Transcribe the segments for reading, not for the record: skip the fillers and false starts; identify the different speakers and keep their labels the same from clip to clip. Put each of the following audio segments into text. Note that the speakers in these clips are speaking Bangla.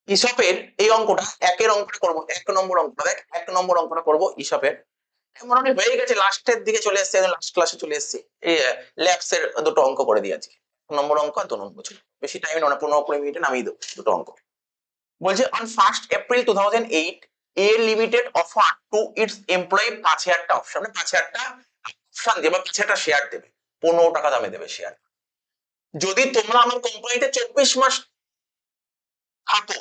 Speaker 1: ইসপের এই অঙ্কটা একের অঙ্কটা করবো, 1 নম্বর অঙ্কটা দেখ, 1 নম্বর অঙ্কটা করবো ইসপের। মোটামুটি হয়ে গেছে, লাস্টের দিকে চলে এসেছে, লাস্ট ক্লাসে চলে এসেছি। এই ল্যাবস এর দুটো অঙ্ক করে দিই আজকে, 1 নম্বর অঙ্ক আর 2 নম্বর ছিল, বেশি টাইম না, 15-20 মিনিটে নামিয়ে দেবো দুটো অঙ্ক। বলছে অন 1st এপ্রিল 2008 এ limited offer to its employee 5,000টা অপশন, মানে 5,000টা অপশন দেবে, 5,000টা শেয়ার দেবে, 15 টাকা দামে দেবে শেয়ার। যদি তোমরা আমার কোম্পানিতে 24 মাস থাকো,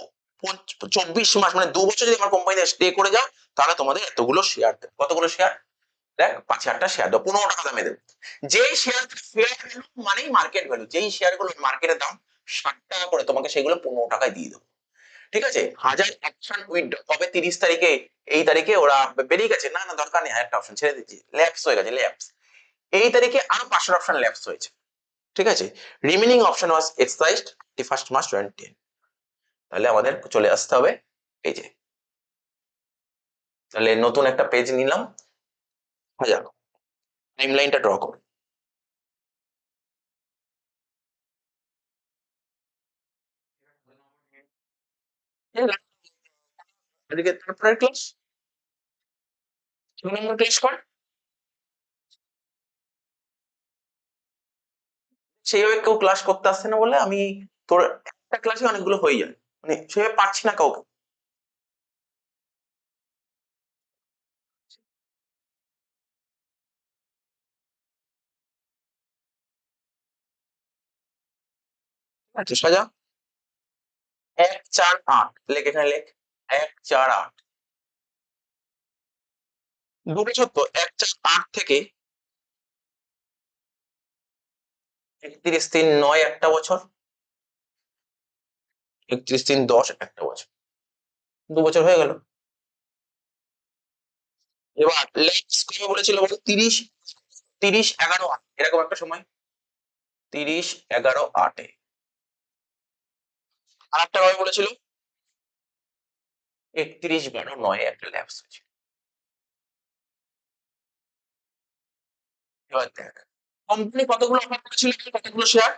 Speaker 1: 24 মাস মানে 2 বছর যদি আমার কোম্পানিতে স্টে করে যাও, তাহলে তোমাদের এতগুলো শেয়ার দেবে। কতগুলো শেয়ার দেখ, 5,000টা শেয়ার দাও, 15 টাকা দামে দেবে। যেই শেয়ার ফেয়ার ভ্যালু মানেই মার্কেট ভ্যালু, যেই শেয়ার গুলো মার্কেটের দাম 60 টাকা করে, তোমাকে সেগুলো 15 টাকায় দিয়ে দেবো। ঠিক আছে, 1000 অপশন উইথড্র কবে, 30 তারিখে, এই তারিখে ওরা বেরিয়ে গেছে, না না দরকার নেই, একটা অপশন ছেড়ে দিচ্ছি, ল্যাপস হয়ে গেছে, ল্যাপস। এই তারিখে আরো 500 অপশন ল্যাপস হয়েছে। ঠিক আছে, রিমেনিং অপশন ওয়াজ এক্সারসাইজড 31st মার্চ 2010। তাহলে আমাদের চলে আসতে হবে এই যে, তাহলে নতুন একটা পেজ নিলাম, হাজার টাইমলাইনটা ড্র করো। এদিকে তারপরের ক্লাস 2 নম্বর ক্লাস কর, সেইভাবে কেউ ক্লাস করতে আসছে না বলে আমি তোর একটা ক্লাসে অনেকগুলো হয়ে যায়, মানে সেভাবে পারছি না কাউকে। আচ্ছা সাজা, 1, 4, 8 লেখ, এখানে লেখ 1, 4, 8। দু বছর তো, 1, 4, 8 থেকে 31, 3, 9 একটা বছর, 31, 3, 10 একটা বছর, 2 বছর হয়ে গেল। এবার লেটস কবে বলেছিল বলো, 30, 11, 8 এরকম একটা সময়, 30, 11, 8-এ। আর একটা কবে বলেছিল, 31, 12, 9-এ একটা ল্যাপস হয়েছে। এবার দেখ, কোম্পানি কতগুলো অফার করেছিল, কতগুলো শেয়ার,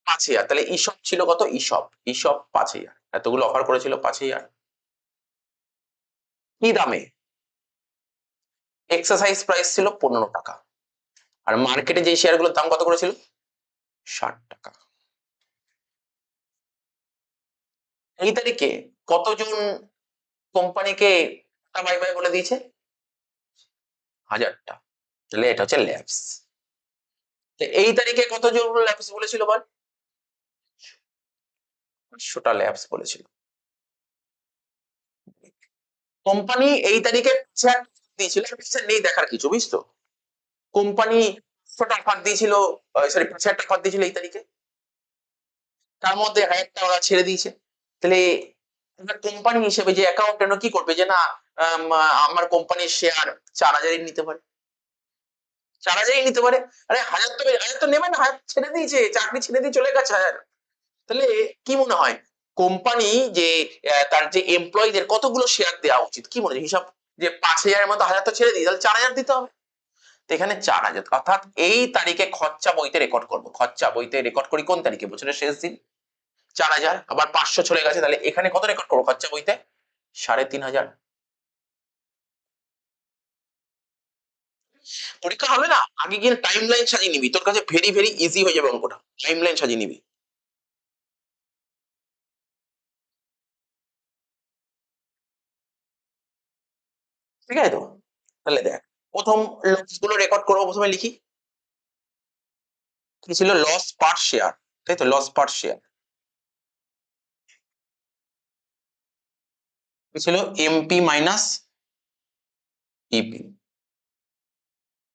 Speaker 1: 5,000। তাহলে ইসব ছিল কত, ইসব 5,000, এতগুলো অফার করেছিল 5,000। কি দামে, এক্সারসাইজ প্রাইস ছিল 15 টাকা, আর মার্কেটে যে শেয়ারগুলোর দাম কত করেছিল, 60 টাকা। এই তারিখে কতজন কোম্পানিকে বাই বাই বলে দিয়েছে, 1000টা। তাহলে এটা হচ্ছে ল্যাপস। এই তারিখে কতজন ল্যাপস বলেছিল বল, 500টা ল্যাপস বলেছিল। কোম্পানি এই তারিখে দিয়েছিল, নেই দেখার কিছু, বুঝতো, কোম্পানি 500টা অফার দিয়েছিল, সরি 5,000টা অফার দিয়েছিল এই তারিখে, তার মধ্যে 1000টা ওরা ছেড়ে দিয়েছে। তাহলে কোম্পানি হিসেবে যে অ্যাকাউন্টেন্ট কি করবে, যে না আমার কোম্পানির শেয়ার 4,000-ই নিতে পারে, 4,000-ই নিতে পারে। আরে 1,000 তো নেবে না, 1,000 ছেড়ে দিয়েছে, চাকরি ছেড়ে দিয়ে চলে গেছে 1,000। তাহলে কি মনে হয়, কোম্পানি যে তার যে এমপ্লয়ীদের কতগুলো শেয়ার দেওয়া উচিত, কি মনে হয় হিসাব, যে 5,000-এর মধ্যে 1,000 তো ছেড়ে দিই, তাহলে 4,000 দিতে হবে। তো এখানে 4,000, অর্থাৎ এই তারিখে খরচা বইতে রেকর্ড করবো, খরচা বইতে রেকর্ড করি কোন তারিখে, বছরের শেষ দিন, 4,000, আবার 500 চলে গেছে, তাহলে এখানে কত রেকর্ড করবো খরচা বইতে, 3,500। পরীক্ষা হবে না, আগে গিয়ে টাইম লাইন সাজিয়ে নিবি, তোর কাছে ভেরি ভেরি ইজি হয়ে যাবে অঙ্কটা, টাইম লাইন সাজিয়ে নিবি। ঠিক আছে তো, তাহলে দেখ, প্রথম লস গুলো রেকর্ড করবো, প্রথমে লিখি কি ছিল, লস পার শেয়ার, তাই তো, লস পার শেয়ার কি ছিল, এমপি মাইনাস ইপি।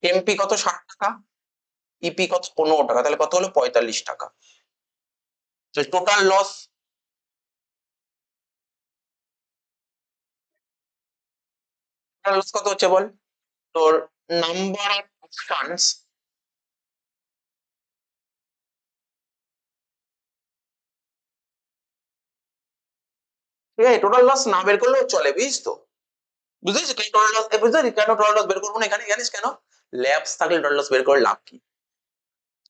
Speaker 1: এমপি কত, 60 টাকা, ইপি কত, 15 টাকা, তাহলে কত হলো, 45 টাকা। টোটাল লস, লস কত হচ্ছে বল, তোর নাম্বার অফ অপশনস, ঠিক আছে, টোটাল লস না বের করলেও চলে, বুঝিস তো, বুঝেছিস কেন টোটাল লস, বুঝলি কেন টোটাল লস বের করবো না এখানে, জানিস কেন, ল্যাপস থাকলে টোটাল লস বের করে লাভ কি,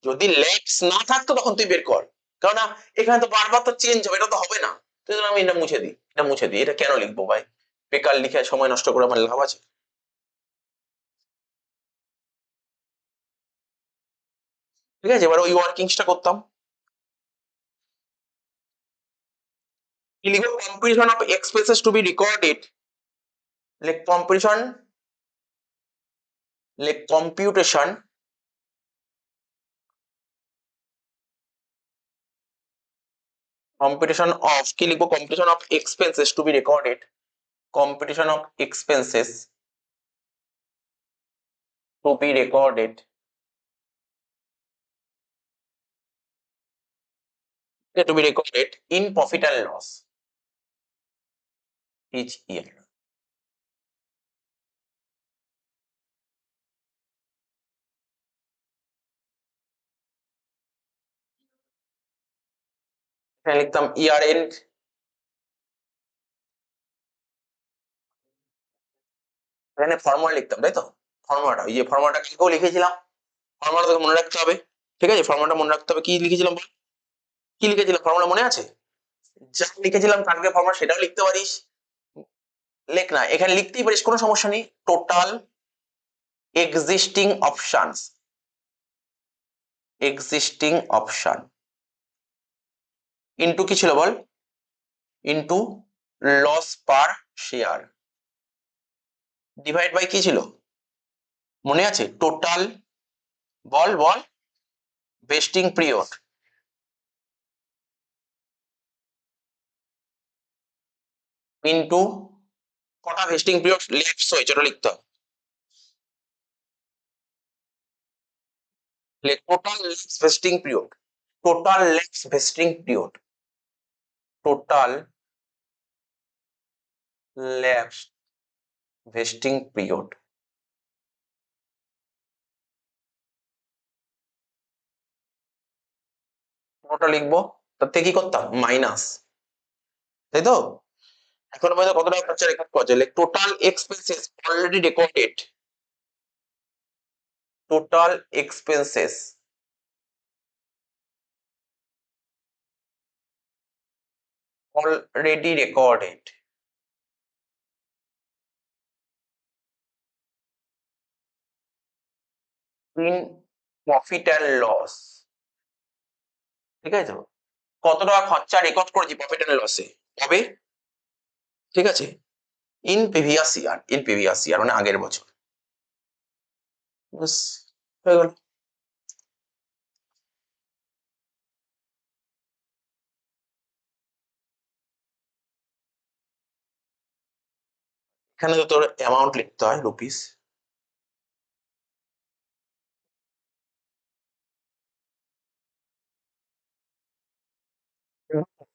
Speaker 1: যদি ল্যাপস না থাকতো তখন তুই বের কর, কারণ এখানে তো বারবার তো চেঞ্জ হবে, এটা তো হবে না। তো আমি এটা মুছে দিই, এটা কেন লিখবো ভাই? বেকার লিখে সময় নষ্ট করে আমার লাভ আছে? ঠিক আছে, এবার ওই ওয়ার্কিংসটা করতাম। কি লিখবো? Competition of expenses to be recorded, like competition, like computation of, কি লিখবো? Competition of expenses to be recorded, competition of expenses to be recorded, to be recorded in profit and loss each year. এখানে লিখতাম ইয়ার এন্ড, এখানে ফর্মুলা লিখতাম, তাই তো? ফর্মুলাটা, এই যে ফর্মুলাটা কালকেও লিখেছিলাম, ফর্মুলা তোকে মনে রাখতে হবে। ঠিক আছে, ফর্মুলাটা মনে রাখতে হবে। কি লিখেছিলাম বল? কি লিখেছিলাম ফর্মুলা মনে আছে? যা লিখেছিলাম কালকে ফর্মুলা সেটাও লিখতে পারিস, লেখ না, এখানে লিখতেই পারিস, কোনো সমস্যা নেই। Total existing options, existing option into কি ছিল বল? Into loss per share, divide by কি ছিল মনে আছে? টোটাল, বল বল, ভেস্টিং পিরিয়ড ইনটু কটা ভেস্টিং পিরিয়ড ল্যাপস হয়েছে ওটা লিখতে হবে। Total lapse vesting period, total lapse vesting period, total lapse vesting period, ওটা লিখবো। তাতে কি করতাম? মাইনাস, তাই তো? এখন আমাদের কত টাকা খরচা রেকর্ড করা যায়? Total expenses already recorded, total expenses already recorded in profit and loss. ঠিক আছে, কত টাকা খরচা রেকর্ড করেছি প্রফিট অ্যান্ড লসে, কবে? ঠিক আছে, in previous year, in previous year মানে আগের বছর। ব্যাস, হয়ে গেল। এখানে তো তোর অ্যামাউন্ট লিখতে হয় রুপিস।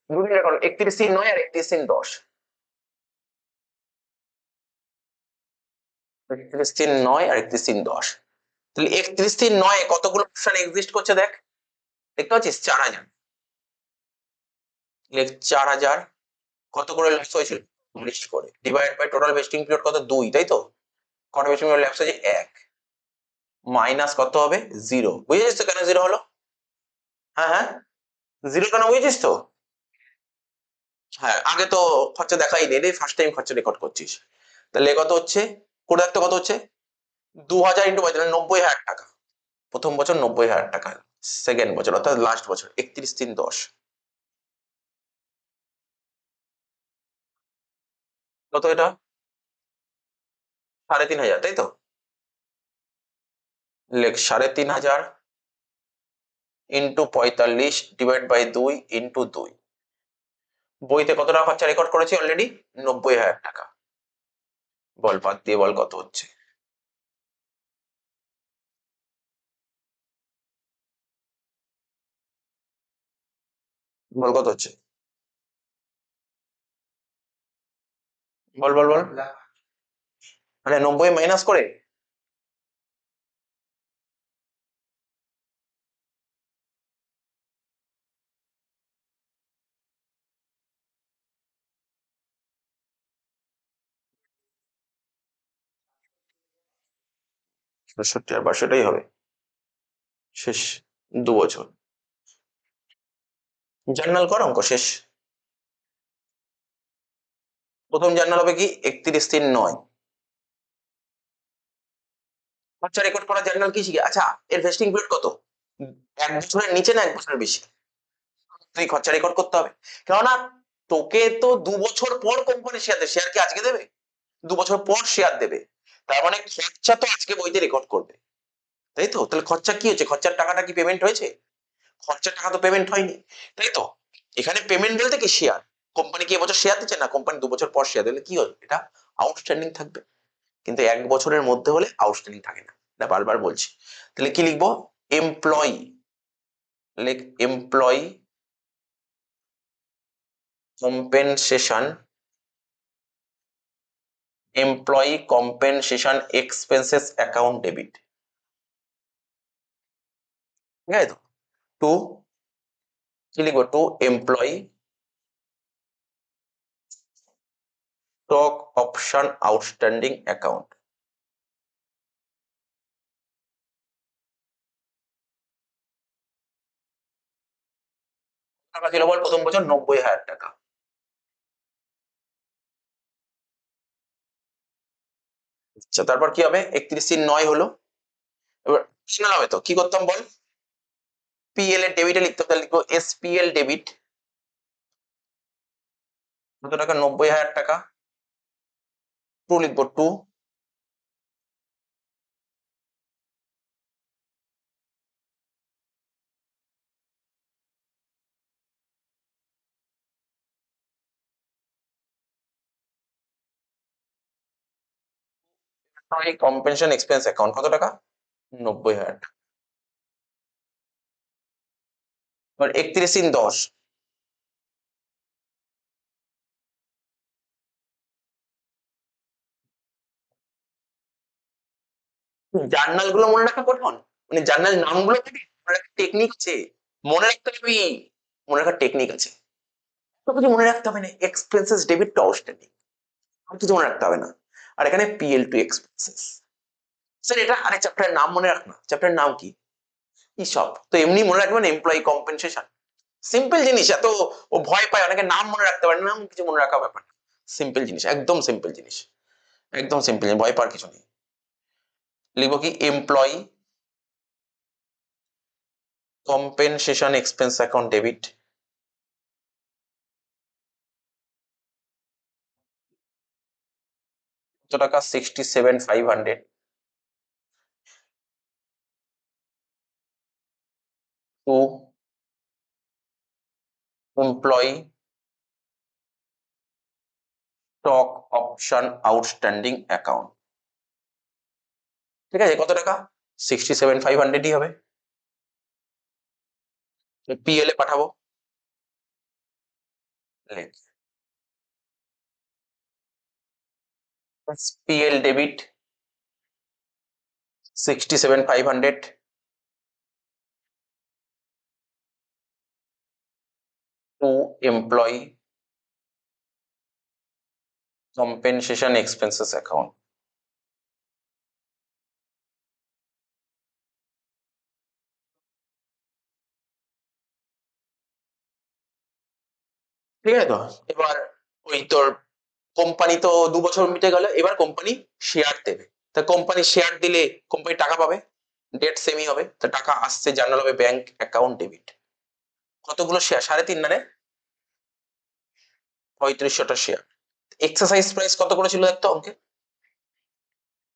Speaker 1: দুদিন রেকর্ড, 31/9 আর 31/10, 31/9 আর 31/10। তাহলে 31/9 কতগুলো অপশন এক্সিস্ট করছে দেখ, দেখতে পাচ্ছিস? 4000, 4000 কত করে ল্যাপস হয়েছিল লিস্ট করে, divide by total vesting period কত? 2, তাই তো? কটা ভেস্টিং পিরিয়ড ল্যাপস হয়েছে? 1, মাইনাস কত হবে? 0। বুঝেছিস তো কেন 0 হলো? হ্যাঁ হ্যাঁ, 0 কেন বুঝেছিস তো? হ্যাঁ, আগে তো খরচা দেখাই নেই রে, ফার্স্ট টাইম খরচা রেকর্ড করছিস। তাহলে কত হচ্ছে? করে দেখতে কত হচ্ছে? 2000 ইন্টু 90,000 টাকা। প্রথম বছর 90,000 টাকা, সেকেন্ড বছর অর্থাৎ লাস্ট বছর 31/3/10, কত এটা? 3,500, তাই তো? লেখ 3,500 ইন্টু 45 ডিভাইড বাই 2 ইন্টু 2। বইতে কত টাকা খরচা রেকর্ড করেছি অলরেডি? 90,000 টাকা। বল, বাদ দিয়ে বল কত হচ্ছে? বল কত হচ্ছে? বল বল বল, মানে 90 মাইনাস করে? ষষ্ঠী আর 62টাই হবে শেষ 2 বছর। জার্নাল কর, অঙ্ক শেষ। প্রথম জার্নাল হবে কি 31/3/9। খরচা রেকর্ড করা জার্নাল কি শিখে? আচ্ছা, এর ভেস্টিং পিরিয়ড কত? 1 বছরের নিচে না 1 বছরের বেশি? তুই খরচা রেকর্ড করতে হবে। কেননা তোকে তো 2 বছর পর কোম্পানি শেয়ার দেবে, শেয়ার কি আজকে দেবে? 2 বছর পর শেয়ার দেবে। তার মানে খরচা তো আজকে বইতে রেকর্ড করবে, তাই তো? তাহলে খরচা কি হচ্ছে? খরচার টাকাটা কি পেমেন্ট হয়েছে? খরচার টাকা তো পেমেন্ট হয়নি, তাই তো? এখানে পেমেন্ট বলতে কি শেয়ার। কোম্পানি কি এবছর শেয়ার দিচ্ছে? না, কোম্পানি 2 বছর পর শেয়ার দিলে কি হবে? এটা আউটস্ট্যান্ডিং থাকবে। কিন্তু 1 বছরের মধ্যে হলে আউটস্ট্যান্ডিং থাকে না। এটা বারবার বলছি। তাহলে কি লিখবো? এমপ্লয়ি, লিখ employee compensation, employee compensation expenses account debit. ঠিক আছে তো? টু কি লিখবো? To employee stock option outstanding account. টাকা ছিল বল প্রথম বছর? 90,000 টাকা। আচ্ছা, তারপর কি হবে? 31/9 হলো। এবার না হবে তো কি করতাম বল? পিএল এর ডেবিটে লিখতে হবে, তাহলে লিখবো এসপিএল ডেবিট। কত টাকা? 90,000 টাকা। টু লিখবো, টু কম্পেনশন এক্সপেন্স অ্যাকাউন্ট। কত টাকা? 90,000 টাকা। এবার 31/10। জার্নাল গুলো মনে রাখা কঠিন, মানে জার্নাল নামগুলো কঠিন, মনে রাখার টেকনিক আছে। মনে রাখতে হবে, মনে রাখার টেকনিক আছে। তো কিছু মনে রাখতে হবে না, এক্সপেন্সেস ডেবিট টু আউটস্ট্যান্ডিং, আর কিছু মনে রাখতে হবে না। আর এখানে পিএল টু এক্সপেন্সেস। স্যার এটা আরেক চ্যাপ্টারের নাম মনে রাখ না, চ্যাপ্টারের নাম কি? ইসব তো এমনি মনে রাখবেন, এমপ্লয়ি কম্পেনসেশন। সিম্পল জিনিস, এত ও ভয় পায় অনেকে নাম মনে রাখতে পারে না, নাম কিছু মনে রাখা ব্যাপার না। সিম্পল জিনিস, একদম সিম্পল জিনিস, একদম সিম্পল, ভয় পাওয়ার কিছু নেই। লিখবো কি? Employee compensation expense account debit. কত টাকা? 67,500। To employee stock option outstanding account. ঠিক আছে, কত টাকা? 67,500ই হবে। পিএল এ পাঠাবো, PL debit 67,500 to employee compensation expenses account. ঠিক আছে তো? এবার ওই তোর কোম্পানি তো 2 বছর মিটে গেল, এবার কোম্পানি শেয়ার দেবে। তা কোম্পানি শেয়ার দিলে কোম্পানি টাকা পাবে, ডেট সেমই হবে। তা টাকা আসছে, জার্নাল হবে ব্যাংক অ্যাকাউন্ট ডেবিট। কতগুলো শেয়ার? 3.5 না রে? 3500টা শেয়ার। এক্সারসাইজ প্রাইস কত করে ছিল দেখতো অঙ্কে?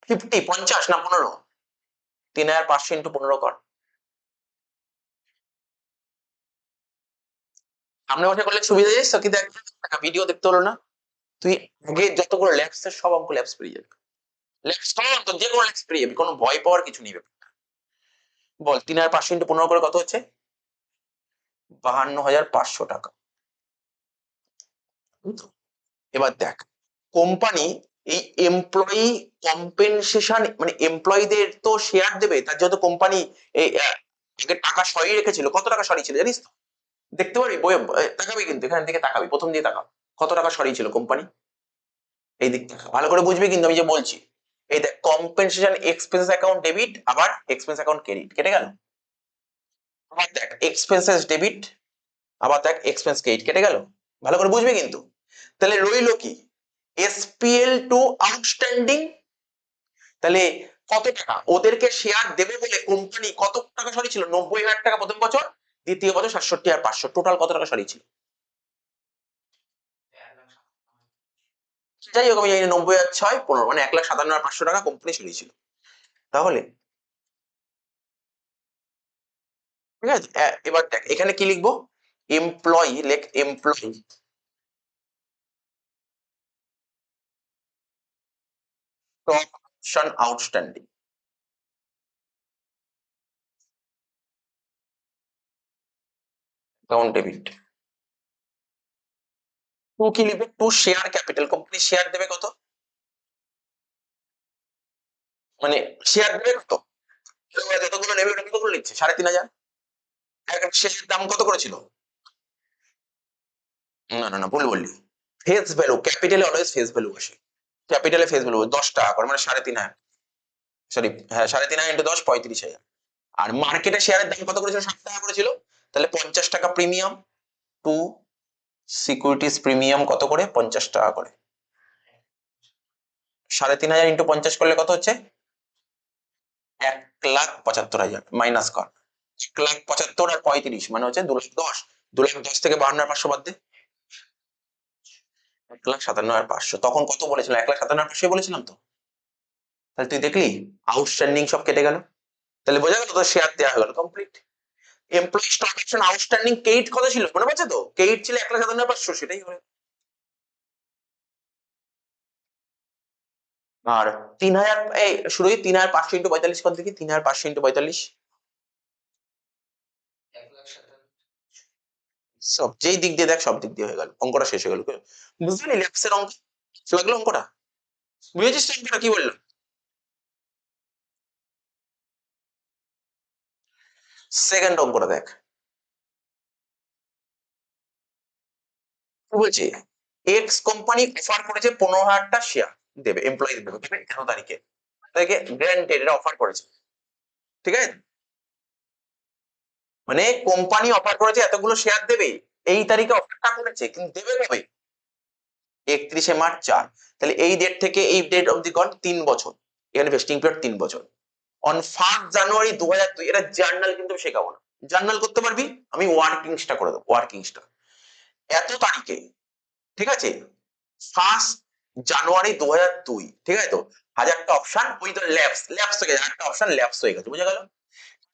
Speaker 1: 50, 50 না 15? 3,500 ইন্টু 15 কর। সামনে বসে করলে সুবিধা, জানিস তো কি? দেখ, ভিডিও দেখতে হলো না। তুই আগে যতগুলো ল্যাবস এর সব অঙ্ক ল্যাবস পেরিয়ে যাবে। ল্যাবস কমন তো, যে কোনো ল্যাবস পেরিয়ে যাবি, কোনো ভয় পাওয়ার কিছু নেই ব্যাপারটা। বল 3,500 ইন্টু 15 করে কত হচ্ছে? 52,500 টাকা। এবার দেখ, কোম্পানি এই এমপ্লয়ি কম্পেনসেশন, মানে এমপ্লয়ীদের তো শেয়ার দেবে, তার জন্য কোম্পানি এই আগে টাকা সরিয়ে রেখেছিল। কত টাকা সরিয়েছিল জানিস তো? দেখতে পারবি বইয়ে, তাকাবি কিন্তু, এখান থেকে তাকাবি, প্রথম দিয়ে তাকাও। কত টাকা সরিয়েছিল কোম্পানি? এই দিক থেকে ভালো করে বুঝবি কিন্তু আমি যে বলছি। এই দেখ, কম্পেনসেশন এক্সপেন্স অ্যাকাউন্ট ডেবিট, আবার এক্সপেন্স অ্যাকাউন্ট ক্রেডিট, কেটে গেল। আবার দেখ এক্সপেন্সেস ডেবিট, আবার দেখ এক্সপেন্স ক্রেডিট, কেটে গেল। ভালো করে বুঝবি কিন্তু। তাহলে রইলো কি? এসপিএল টু আউটস্ট্যান্ডিং, তাহলে কত টাকা ওদেরকে শেয়ার দেবে বলে কোম্পানি কত টাকা সরিয়েছিল? 90,000 টাকা প্রথম বছর, দ্বিতীয় বছর 67,500, টোটাল কত টাকা সরিয়েছিল? যাই হোক আমি জানি 90,615 মানে 1,57,500 টাকা কোম্পানি সরিয়েছিল। তাহলে ঠিক আছে, এবার দেখ এখানে কি লিখবো? এমপ্লয়ি, লেখ employee stock option outstanding, account debit. To কি লিখবে? To share capital, company share দেবে কত? মানে শেয়ার দেবে কত? যতগুলো নেবে ওটা কতগুলো নিচ্ছে? 3,500। এক শেয়ারের দাম কত করেছিল? না না না, ভুল বললি। ফেস ভ্যালু, ক্যাপিটালে অলওয়েজ ফেস ভ্যালু আসে। ক্যাপিটালে ফেস ভ্যালু 10 টাকা করে, মানে 3,500, সরি হ্যাঁ 3,500 ইন্টু 10 35,000। আর মার্কেটে শেয়ারের দাম কত করেছিল? 7 টাকা করেছিল, তাহলে 50 টাকা প্রিমিয়াম। টু সিকিউরিটিজ প্রিমিয়াম কত করে? 50 টাকা করে। 3,500 ইন্টু 50 করলে কত হচ্ছে? 1,75,000 মাইনাস কর। 1,75,000 আর 35 মানে হচ্ছে 2,10,000। 2,10,000 থেকে 52,500 বাদ দে, 1,57,500। তখন কত বলেছিল? 1,57,500 বলেছিলাম তো। তাহলে তুই দেখলি আউটস্ট্যান্ডিং সব কেটে গেল, তাহলে বোঝা গেল তোর শেয়ার দেওয়া হয়ে গেল, complete. Employee stock option outstanding Kate কত ছিল মনে পড়ছে তো? কেইট ছিল 1,57,500, সেটাই হবে। আর 3,000 এই শুরু 3,500 ইন্টু 45 কত দেখি? 3,500 ইন্টু 45 সব যেই দিক দিয়ে দেখ সব দিক দিয়ে হয়ে গেল, অঙ্কটা শেষ হয়ে গেল। বুঝলি ল্যাপসের অঙ্ক লাগলো অঙ্কটা? বুঝেছিস তো অঙ্কটা কি বললাম? সেকেন্ড অঙ্কটা দেখ, কি বলছে? এক্স কোম্পানি অফার করেছে 15,000টা শেয়ার দেবে, এমপ্লয়ি দেবে 13 তারিখে, তাদেরকে গ্যারান্টেড এটা অফার করেছে, ঠিক আছে? মানে কোম্পানি অফার করেছে এতগুলো শেয়ার দেবে, এই তারিখে অফারটা করেছে, কিন্তু দেবে কবে? 31শে মার্চ 4, তাহলে এই ডেট থেকে এই ডেট অবধি গণ 3 বছর, এখানে ভেস্টিং পিরিয়ড 3 বছর। অন 1 জানুয়ারি 2002, এটা জার্নাল কিন্তু শেখাবো না, জার্নাল করতে পারবি, আমি ওয়ার্কিংসটা করে দেবো, ওয়ার্কিংসটা এত তারিখে, ঠিক আছে? 1 জানুয়ারি 2002, ঠিক আছে তো? 1000টা অপশন, ওই তো ল্যাপস ল্যাপস হয়ে গেছে, 8টা অপশন ল্যাপস হয়ে গেছে, বুঝা গেল?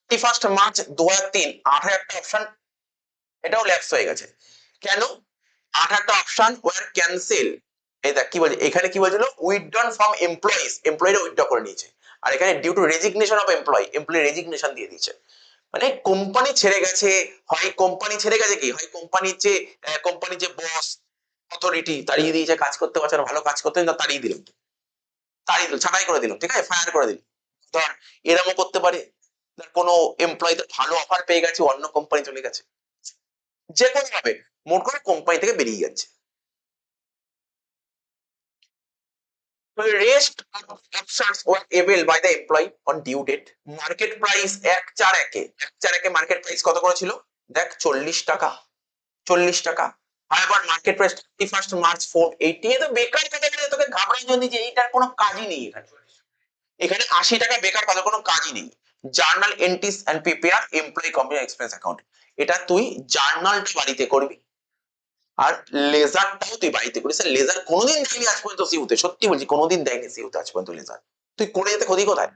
Speaker 1: 31 মার্চ 2003, 8,000টা অপশন এটাও ল্যাপস হয়ে গেছে। কেন? 8টা অপশন ওয়ার ক্যান্সেল। এই দেখ কি বলছে এখানে, কি বলছিল? উইথড্রন ফ্রম এমপ্লয়িজ, এমপ্লয়িরা উইথড্র করে নিয়েছে। আর এখানে due to resignation of employee, employee resignation দিয়ে দিয়েছে। মানে কোম্পানি ছেড়ে গেছে, হয় কোম্পানি ছেড়ে গেছে, কি হয় কোম্পানির যে বস অথরিটি তাড়িয়ে দিয়েছে, কাজ করতে পারছে না, ভালো কাজ করতে না, তাড়িয়ে দিল, তাড়িয়ে দিল, ছাঁটাই করে দিল, ঠিক আছে, ফায়ার করে দিল। ধর এরকমও করতে পারে, কোনো এমপ্লয়ি ভালো অফার পেয়ে গেছে, অন্য কোম্পানি চলে গেছে, যে কোনো ভাবে মোট করে কোম্পানি থেকে বেরিয়ে যাচ্ছে। Rest of options were able by the employee on due date. Market price 1,4,1 market price কত করেছিল? দেখ 40 টাকা, 40 টাকা। আবার মার্কেট প্রাইস 31 মার্চ 480, এ তো বেকার কথা বলে তোকে ঘাবড়াই জন্য যে এইটার কোনো কাজই নেই এখানে। এখানে 80 টাকা বেকার কথা, কোনো কাজই নেই। Journal entries and prepare employee company expense account, এটা তুই জার্নালটা বাড়িতে করবি, আর লেজারটাও তুই বাড়িতে করিস। লেজার কোনোদিন দেয়নি আজ পর্যন্ত সিউতে, সত্যি বলছি কোনোদিন দেয়নি সিউতে আজ পর্যন্ত লেজার। তুই করে যেতে ক্ষতি কোথায়?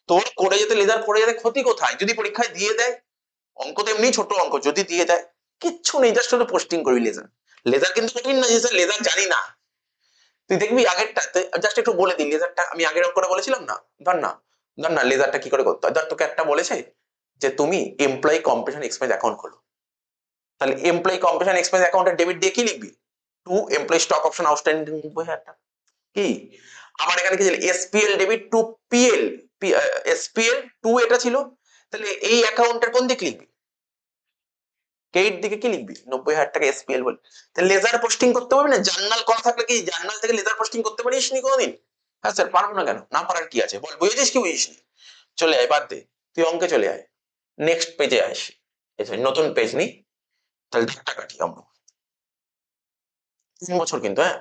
Speaker 1: তোর করে যেতে লেজার করে যেতে ক্ষতি কোথায়? যদি পরীক্ষায় দিয়ে দেয়, অঙ্ক তো এমনি ছোট অঙ্ক, যদি দিয়ে দেয় কিচ্ছু নেই, জাস্ট শুধু পোস্টিং করবি লেজার। লেজার কিন্তু কঠিন না যে স্যার লেজার জানি না, তুই দেখবি আগেরটা জাস্ট একটু বলে দিই, লেজারটা আমি আগের অঙ্কটা বলেছিলাম না, ধর না লেজারটা কি করে করতে হয়। ধর তোকে একটা বলেছে যে তুমি এমপ্লয়ি কম্পেনসেশন এক্সপেন্স অ্যাকাউন্ট খোলো, তাহলে এমপ্লয়ি কম্পেনসেশন এক্সপেন্স অ্যাকাউন্টের ডেবিট দিয়ে কি লিখবি? To employee stock option outstanding 90,000 টাকা। কি আবার এখানে কি ছিল? SPL debit to PL, SPL to এটা ছিল, তাহলে এই অ্যাকাউন্টের কোন দিক লিখবি? ক্রেডিট দিকে কি লিখবি? 90,000 টাকা এসপিএল বলে। তাহলে লেজার পোস্টিং করতে পারবি না? জার্নাল করা থাকলে কি জার্নাল থেকে লেজার পোস্টিং করতে পারিস নি কোনোদিন? হ্যাঁ স্যার পারবো না কেন, না পারার কি আছে বল, বুঝেছিস কি বুঝিস নি? চলে আয়, বাদ দে, তুই অঙ্কে চলে আয়, নেক্সট পেজে আয়, নতুন পেজ নি, তাহলে ধাক্কা কাটি আমরা। 3 বছর কিন্তু, হ্যাঁ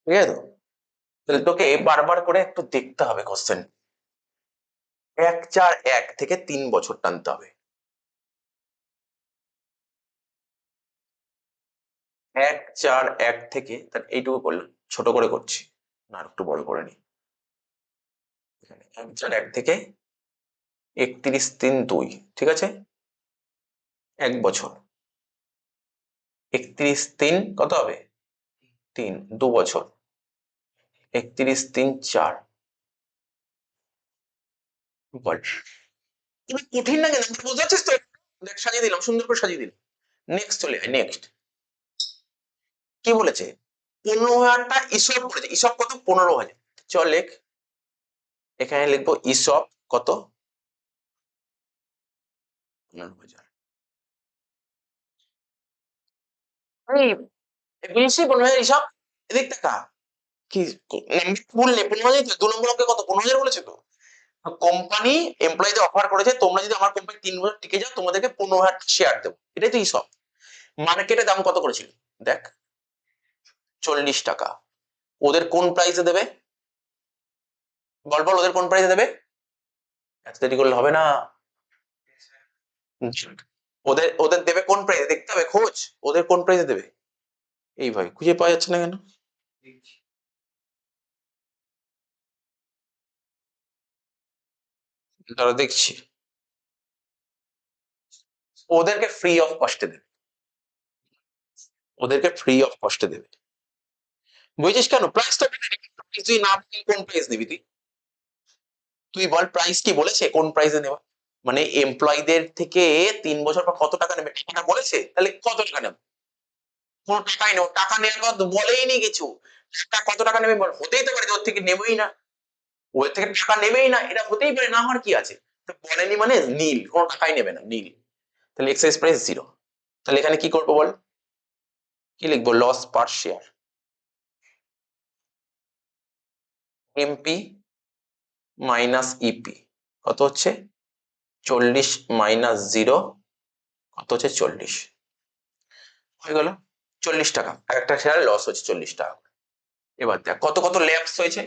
Speaker 1: ঠিক আছে তো? তাহলে তোকে বারবার করে একটু দেখতে হবে কোশ্চেন। ১ ৪ ১ থেকে ৩ বছর টানতে হবে। ১ ৪ ১ থেকে তাহলে এইটুকু করলাম। ছোট করে করছি। না আরেকটু বড় করে নিই। এখানে ১ ৪ ১ থেকে ৩১ ৩ ২ ঠিক আছে? ১ বছর। ৩১ ৩ কত হবে? ৩ ২ বছর। ৩১ ৩ ৪ বল। তুমি কঠিন না কেন? বুঝতে পারছিস তো? দেখ সাজিয়ে দিলাম, সুন্দর করে সাজিয়ে দিলাম। নেক্সট চলে আয়, নেক্সট। কি বলেছে? ১৫,০০০ টা ইসপ বলেছে। ইসপ কত? ১৫,০০০। চল লেখ। এখানে লিখবো ইসপ কত? ১৫,০০০। এই বুঝেছি ১৫,০০০ ইসপ? এদিক তাকা। কি নাম্বার ভুল নেই, ১৫,০০০ তো ২ নম্বর অঙ্কে কত? ১৫,০০০ বলেছে তো। কোম্পানি এমপ্লয়িদের অফার করেছে তোমরা যদি আমার কোম্পানি ৩ বছর টিকে যাও তোমাদেরকে ১৫,০০০ শেয়ার দেবো। এটাই তো ইসপ। মার্কেটে দাম কত করেছিল? দেখ, ৳৪০। ওদের কোন প্রাইসে দেবে? বল, বল ওদের কোন প্রাইসে দেবে? এত দেরি করলে হবে না। ওদের ওদের দেবে কোন প্রাইসে দেখতে হবে, খোঁজ। ওদের কোন প্রাইসে দেবে? এই ভাই খুঁজে পাওয়া যাচ্ছে না কেন? দাঁড়া দেখছি। ওদেরকে ফ্রি অফ কস্টে দেবে। ওদেরকে ফ্রি অফ কস্টে দেবে। বুঝেছিস কেন? প্রাইসটা তুই না বললে কোন প্রাইস নিবি তুই? তুই বল প্রাইস কি বলেছে কোন প্রাইসে নেওয়া? মানে এমপ্লয়ীদের থেকে ৩ বছর পর কত টাকা নেবে টাকাটা বলেছে? তাহলে কত টাকা নেবে? কোন টাকাই নেই। টাকা নেওয়ার কথা বলেই নি কিছু। টাকা কত টাকা নেবে বল? হতেই তো পারে যে ওর থেকে নেবেই না। ওর থেকে টাকা নেবেই না। এটা হতেই পারে, না হওয়ার কি আছে? তো বলেনি মানে নীল। কোন টাকাই নেবে না, নীল। তাহলে এক্সারসাইজ প্রাইস 0। তাহলে এখানে কি করবো বল? কি লিখবো? Loss per share. MP minus EP কত হচ্ছে? ৪০ মাইনাস 0 কত হচ্ছে? ৪০। হয়ে গেল। ৳৪০। একটা শেয়ারে লস হচ্ছে ৳৪০। এবার দেখ কত কত ল্যাপস হয়েছে?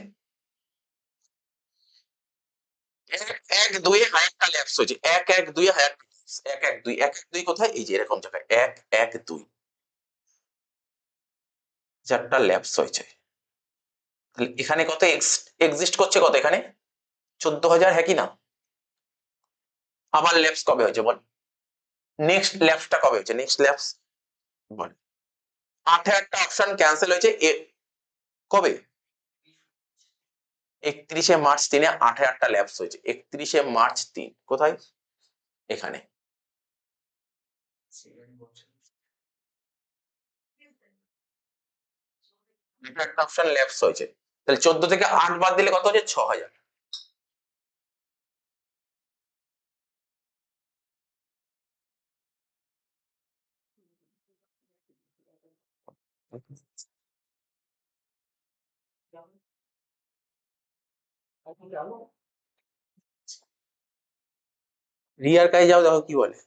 Speaker 1: ১ ২ এ হাজারটা ল্যাপস হয়েছে। ১ ১ ২ এ ১০০০ ১ ১ ২ ১ ১ ২ কোথায়? এই যে এরকম জায়গায় ১ ১ ২ চারটা ল্যাপস হয়েছে। তাহলে এখানে কত এক্সিস্ট করছে কত এখানে? ১৪,০০০ হ্যাঁ কি না? আবার ল্যাপস কবে হয়েছে বল? নেক্সট ল্যাপসটা কবে হয়েছে? নেক্সট ল্যাপস বল। ৮,০০০ টা অপশন ক্যানসেল হয়েছে কবে? ৩১ মার্চ ৩ এ ৮,০০০ টা ল্যাপস হয়েছে। ৩১ মার্চ ৩ কোথায়? এখানে। এটা একটা অপশন ল্যাপস হয়েছে। তাহলে ১৪ থেকে ৮ বাদ দিলে কত হচ্ছে? ৬,০০০। রিয়ার কাছে যাও দেখো কি বলে।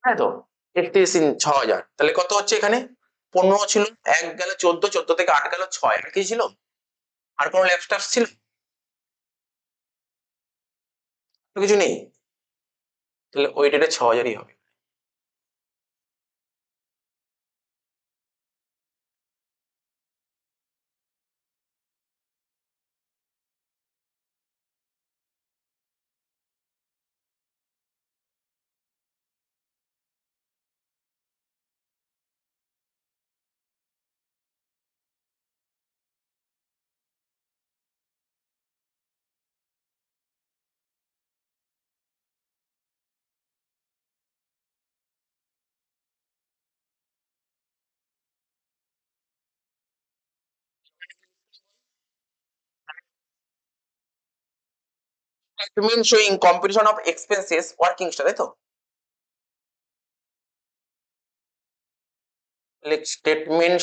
Speaker 1: তাই তো? ৩১ × ৬,০০০ তাহলে কত হচ্ছে এখানে? ১৫ ছিল, ১ গেল ১৪, ১৪ থেকে ৮ গেল ৬। আর কি ছিল? আর কোন ল্যাপস ট্যাপস ছিল? তো কিছু নেই। তাহলে ওই ডেটে ৬,০০০ই হবে। statement showing computation of expenses working টা তাই তো statement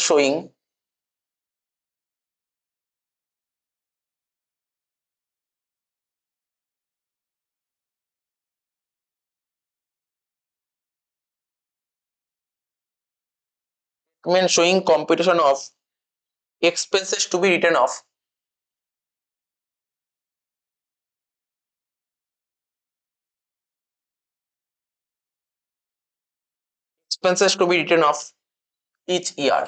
Speaker 1: showing computation of expenses to be written off expenses to be written off each year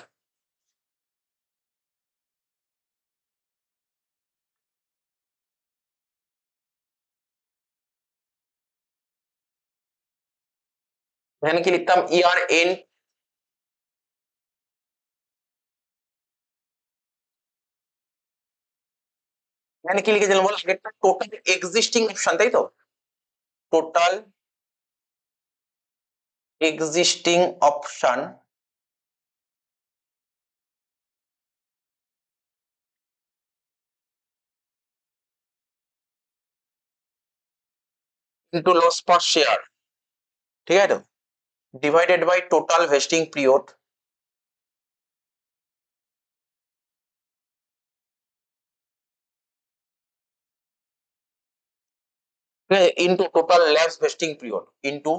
Speaker 1: এখানে কি লিখতাম ইয়ার এন্ড এখানে কি লিখেছিলাম বল আগেরটা টোটাল এক্সিস্টিং অপশন তাই তো total existing option into loss per share ঠিক আছে তো divided by total vesting period into total lapse vesting period into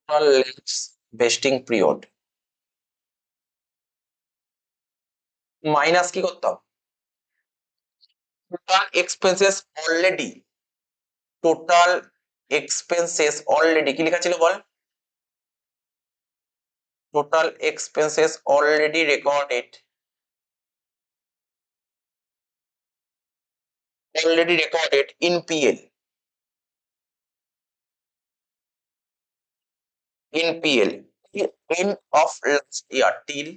Speaker 1: total lapse vesting period minus কি করতাম total expenses already total expenses already কি লেখা ছিল বল total expenses already recorded in PL end of last year till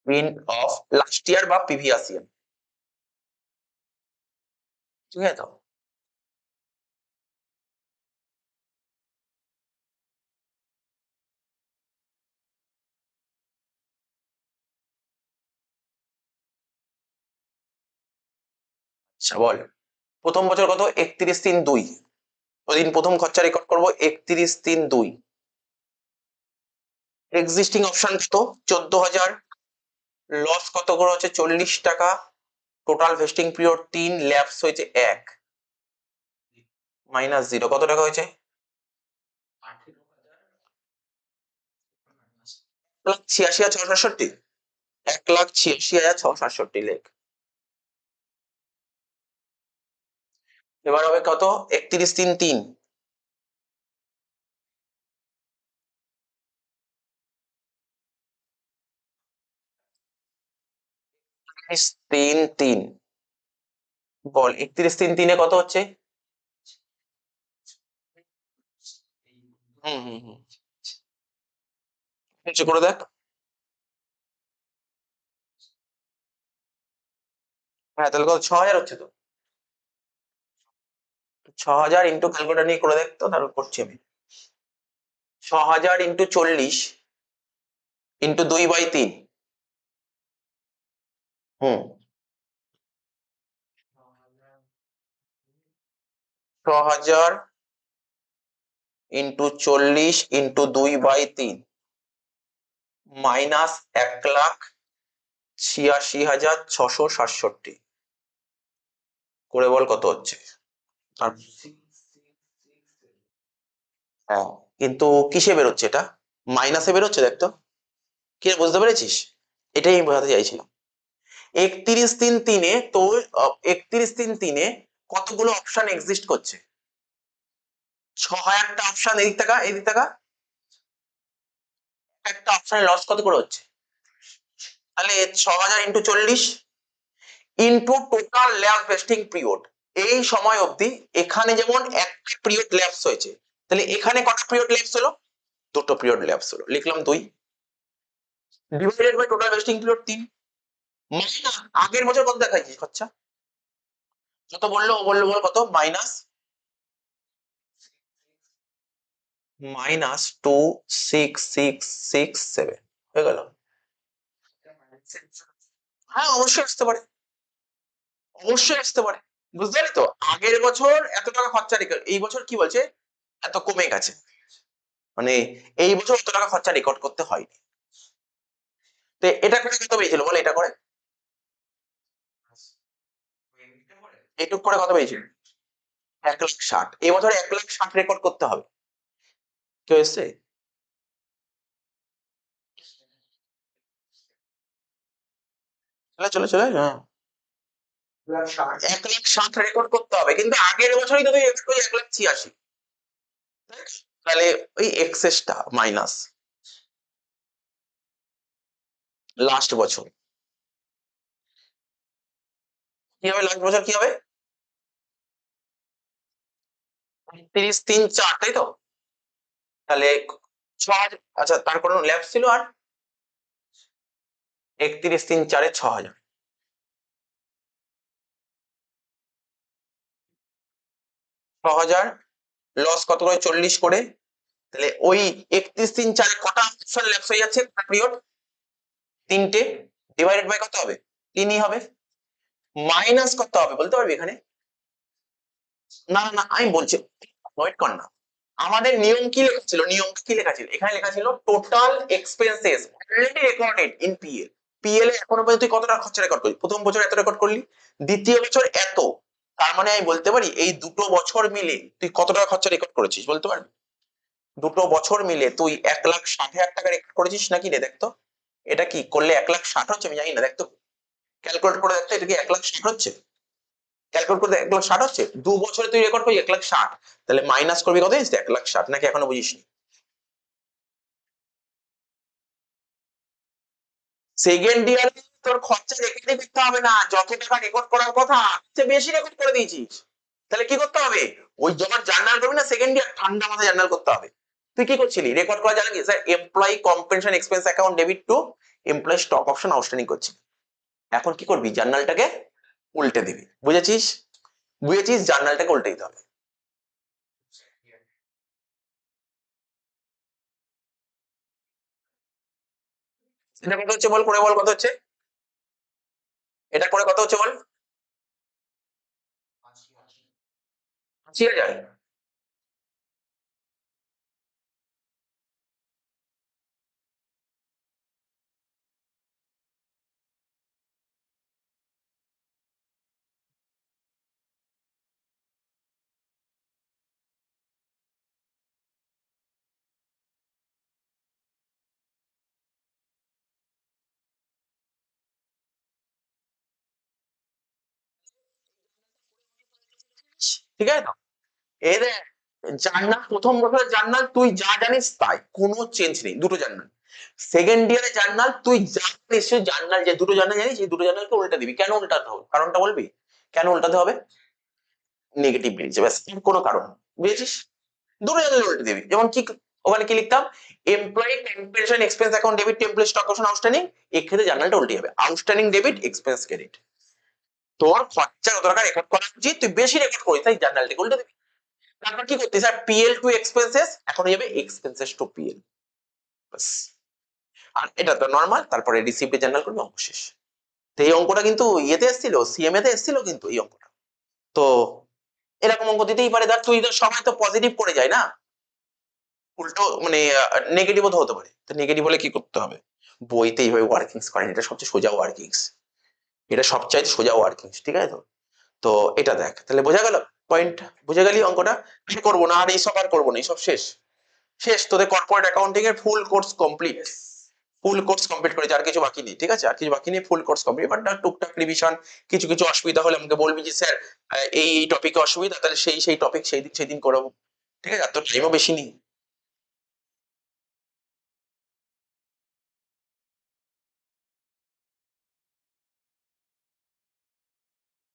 Speaker 1: end of last year বা previous year ঠিক আছে তো আচ্ছা বল প্রথম বছর কত 31/3/2 ওইদিন প্রথম খরচা রেকর্ড করবো 31/3/2 এক্সিস্টিং অপশন কত 14,000 লস কত করে হচ্ছে 40 টাকা টোটাল ভেস্টিং পিরিয়ড 3 ল্যাপস হয়েছে 1 -0 কত টাকা হয়েছে 1,86,667 1,86,667 লেখ এবার হবে কত 31/3/3 3/3 বল 31/3/3 কত হচ্ছে নিচে করে দেখ হ্যাঁ তাহলে কত 6,000 হচ্ছে তো 6,000 ইন্টু ক্যালকুলেটর নিয়ে করে দেখ তো তারপর করছি আমি 6,000 ইন্টু 40 ইন্টু 2/3 হুম 6,000 ইন্টু 40 ইন্টু 2/3 মাইনাস 1,86,667 করে বল কত হচ্ছে আর হ্যাঁ কিন্তু কিসে বেরোচ্ছে এটা মাইনাসে বেরোচ্ছে দেখ তো কি বুঝতে পেরেছিস এটাই আমি বোঝাতে চাইছিলাম 31/3/3 তো 31/3/3 কতগুলো অপশন এক্সিস্ট করছে 6,000টা অপশন এদিক টাকা একটা অপশনের লস কত করে হচ্ছে তাহলে 6,000 into 40 into total lab vesting period এই সময় অবধি এখানে যেমন একটা পিরিয়ড ল্যাপস হয়েছে তাহলে এখানে কটা পিরিয়ড ল্যাপস হলো দুটো পিরিয়ড ল্যাপস হলো লিখলাম 2 divided by total vesting period 3 minus আগের বছর কত দেখাইছিস খরচা যত বললো ও বললো বল কত -26667 হয়ে গেল হ্যাঁ অবশ্যই আসতে পারে, অবশ্যই আসতে পারে। বুঝতে পারলি তো? আগের বছর এত টাকা খরচা এই বছর কি বলছে? এত কমে গেছে। মানে এই বছর এত টাকা খরচা রেকর্ড করতে হয়নি। তো এটা করে কত পেয়েছিল বল এটা করে? এটুক করে কত পেয়েছিল? 1,60,000 এবছর 1,60,000 রেকর্ড করতে হবে। কেউ এসছে? চলে হ্যাঁ। 1,60,000 রেকর্ড করতে হবে কিন্তু আগের বছরই তো তুই রেকর্ড করলি 1,86,000। তাহলে ওই এক্সেসটা মাইনাস লাস্ট বছর কি হবে? লাস্ট বছর কি হবে? ৩০ ৩ ৪ তাই তো? তাহলে ৬,০০০ আচ্ছা তার কোনো ল্যাপস ছিল আর ৩১ ৩ ৪ এ ৬,০০০ ৬,০০০ লস কত করে ৪০ করে তাহলে ওই ৩১ ৩ ৪ এ কটা অপশন ল্যাপস হয়ে যাচ্ছে পিরিয়ড? ৩টে ডিভাইডেড বাই কত হবে? ৩ই হবে। মাইনাস কত হবে বলতে পারবি এখানে? না আমি বলছি ওয়েট কর না। আমাদের নিয়ম কি লেখা ছিল? নিয়মটা কি লেখা ছিল? এখানে লেখা ছিল total expenses already recorded in PL. PL এ এখনো পর্যন্ত তুই কত টাকা খরচা রেকর্ড করলি? প্রথম বছর এত রেকর্ড করলি, দ্বিতীয় বছর এত। তার মানে আমি বলতে পারি এই দুটো বছর মিলে তুই কত টাকা খরচা রেকর্ড করেছিস বলতে পারবি? দুটো বছর মিলে তুই 1,60,000 টাকা রেকর্ড করেছিস নাকি রে দেখ তো? এটা কি করলে 1,60,000 হচ্ছে আমি জানি না দেখ তো। ক্যালকুলেট করে দেখ তো এটা কি 1,60,000 হচ্ছে? ক্যালকুলেট করে 1,60,000 হচ্ছে? ২ বছরে তুই রেকর্ড করলি 1,60,000 তাহলে মাইনাস করবি কত জানিস তো? 1,60,000 নাকি এখনো বুঝিসনি? সেকেন্ড ইয়ারে তোর খরচা রেকর্ডই করতে হবে না, যত টাকা রেকর্ড করার কথা সে বেশি রেকর্ড করে দিয়েছিস। তাহলে কি করতে হবে? ওই যখন জার্নাল করবি না সেকেন্ড ইয়ার ঠান্ডা মাথায় জার্নাল করতে হবে। তুই কি করছিলি? রেকর্ড করা জানা কি sir employee compensation expense account debit two employee stock option outstanding করছি। এখন কি করবি? জার্নালটাকে উল্টে দিবি। বুঝেছিস? বুঝেছিস জার্নালটাকে উল্টে দিতে হবে। এটা কত হচ্ছে বল? করে বল কত হচ্ছে? এটা করে কত হচ্ছে বল? ৮০,০০০। ঠিক আছে তো? এই দেখ জার্নাল প্রথম বছরের জার্নাল তুই যা জানিস তাই, কোনো চেঞ্জ নেই। দুটো জার্নাল। সেকেন্ড ইয়ারে জার্নাল তুই যা জানিস জার্নাল যে দুটো জার্নাল জানিস এই দুটো জার্নালকে উল্টে দিবি। কেন উল্টাতে হবে? কারণটা বলবি? কেন উল্টাতে হবে? নেগেটিভ বেরিয়েছে ব্যাস এর কোনো কারণ নেই। বুঝেছিস? দুটো জার্নাল উল্টে দিবি। যেমন কি ওখানে কি লিখতাম? Employee compensation expense account debit two employee stock option outstanding. এক্ষেত্রে জার্নালটা উল্টে যাবে। Outstanding debit expense credit. তোর খরচা কত টাকা রেকর্ড করা উচিত তুই বেশি রেকর্ড করিস তাই জার্নালটাকে উল্টে দিবি। তারপর কি করতে স্যার পিএল টু এক্সপেন্সেস এখন হয়ে যাবে এক্সপেন্সেস টু পিএল। বাস। আর এটা তো নরমাল তারপরে রিসিপ্ট জার্নাল করবে অঙ্ক শেষ। তো এই অঙ্কটা কিন্তু ইয়েতে এসেছিল সিএমএ তে এসেছিল কিন্তু এই অঙ্কটা। তো এরকম অঙ্ক দিতেই পারে ধর তুই তো সবাই তো পজিটিভ করে যায় না, উল্টো মানে নেগেটিভ ও তো হতে পারে। তো নেগেটিভ হলে কি করতে হবে? বইতে এইভাবে ওয়ার্কিংস করেন এটা সবচেয়ে সোজা ওয়ার্কিংস। এটা সবচাইতে সোজা ওয়ার্কিংস ঠিক আছে তো? তো এটা দেখ তাহলে বোঝা গেল পয়েন্ট? বুঝে গেলি অঙ্কটা? আমি করবো না আর এইসব আর করবো না এইসব শেষ। শেষ তোদের কর্পোরেট অ্যাকাউন্টিং এর full course complete. Full course complete করেছি আর কিছু বাকি নেই ঠিক আছে? আর কিছু বাকি নেই ফুল কোর্স কমপ্লিট বাট টুকটাক রিভিশন কিছু কিছু অসুবিধা হলে আমাকে বলবি যে স্যার এই টপিকে অসুবিধা তাহলে সেই টপিক সেই দিন করাবো। ঠিক আছে? আর তোর টাইমও বেশি নেই।